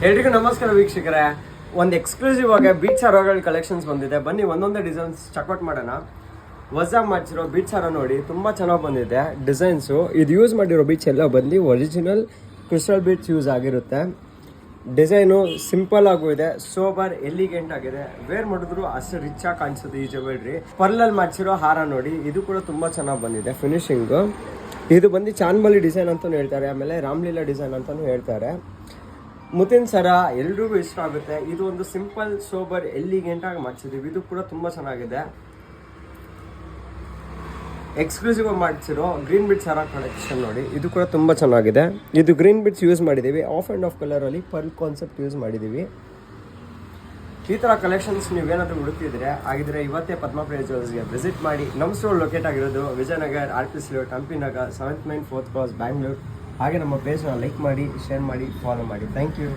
ಎಲ್ರಿಗೂ ನಮಸ್ಕಾರ ವೀಕ್ಷಕರೇ. ಒಂದು ಎಕ್ಸ್ಕ್ಲೂಸಿವ್ ಆಗಿ ಬೀಚ್ ಹಾರಗಳ ಕಲೆಕ್ಷನ್ಸ್ ಬಂದಿದೆ. ಬನ್ನಿ ಒಂದೊಂದೇ ಡಿಸೈನ್ಸ್ ಚೆಕ್ಔಟ್ ಮಾಡೋಣ. ಹೊಸದಾಗಿ ಮಾಡಿಸಿರೋ ಬೀಚ್ ಹಾರ ನೋಡಿ, ತುಂಬ ಚೆನ್ನಾಗಿ ಬಂದಿದೆ ಡಿಸೈನ್ಸು. ಇದು ಯೂಸ್ ಮಾಡಿರೋ ಬೀಚ್ ಎಲ್ಲ ಬಂದು ಒರಿಜಿನಲ್ ಕ್ರಿಸ್ಟಲ್ ಬೀಚ್ ಯೂಸ್ ಆಗಿರುತ್ತೆ. ಡಿಸೈನು ಸಿಂಪಲ್ ಆಗೂ ಇದೆ, ಸೋಬರ್ ಎಲಿಗೆಂಟ್ ಆಗಿದೆ. ವೇರ್ ಮಾಡಿದ್ರು ಅಷ್ಟು ರಿಚ್ ಆಗಿ ಕಾಣಿಸುತ್ತೆ ಈ ಜ್ಯುವೆಲ್ರಿ. ಪರ್ಲಲ್ಲಿ ಮಾಡಿಸಿರೋ ಹಾರ ನೋಡಿ, ಇದು ಕೂಡ ತುಂಬ ಚೆನ್ನಾಗಿ ಬಂದಿದೆ ಫಿನಿಶಿಂಗು. ಇದು ಬಂದು ಚಾನ್ಬಲಿ ಡಿಸೈನ್ ಅಂತಲೂ ಹೇಳ್ತಾರೆ, ಆಮೇಲೆ ರಾಮ್ಲೀಲಾ ಡಿಸೈನ್ ಅಂತಲೂ ಹೇಳ್ತಾರೆ. ಮುತ್ತಿನ ಸರ ಎಲ್ರಿಗೂ ಇಷ್ಟ ಆಗುತ್ತೆ. ಇದು ಒಂದು ಸಿಂಪಲ್ ಸೋಬರ್ ಎಲಿಗೆಂಟ್ ಆಗಿ ಮಾಡಿಸಿದ್ದೀವಿ. ಇದು ಕೂಡ ತುಂಬ ಚೆನ್ನಾಗಿದೆ. ಎಕ್ಸ್ಕ್ಲೂಸಿವ್ ಆಗಿ ಮಾಡಿಸಿರೋ ಗ್ರೀನ್ ಬಿಟ್ಸ್ ಸರ ಕಲೆಕ್ಷನ್ ನೋಡಿ, ಇದು ಕೂಡ ತುಂಬ ಚೆನ್ನಾಗಿದೆ. ಇದು ಗ್ರೀನ್ ಬಿಟ್ಸ್ ಯೂಸ್ ಮಾಡಿದ್ದೀವಿ, ಆಫ್ ಆ್ಯಂಡ್ ಆಫ್ ಕಲರಲ್ಲಿ ಪರ್ಲ್ ಕಾನ್ಸೆಪ್ಟ್ ಯೂಸ್ ಮಾಡಿದ್ದೀವಿ. ಈ ಥರ ಕಲೆಕ್ಷನ್ಸ್ ನೀವೇನಾದರೂ ಹುಡುಕಿದ್ರೆ ಆಗಿದ್ರೆ ಇವತ್ತೇ ಪದ್ಮಪ್ರಿಯ ಜ್ಯುವೆಲ್ಸ್ಗೆ ವಿಸಿಟ್ ಮಾಡಿ. ನಮ್ಮ ಸ್ಟೋರ್ ಲೊಕೇಟ್ ಆಗಿರೋದು Vijayanagar, RPC layout, Hampi Nagar, 7th Main 4th Cross, Bangalore. ಹಾಗೆ ನಮ್ಮ ಪೇಜ್ನ ಲೈಕ್ ಮಾಡಿ, ಶೇರ್ ಮಾಡಿ, ಫಾಲೋ ಮಾಡಿ. Thank you.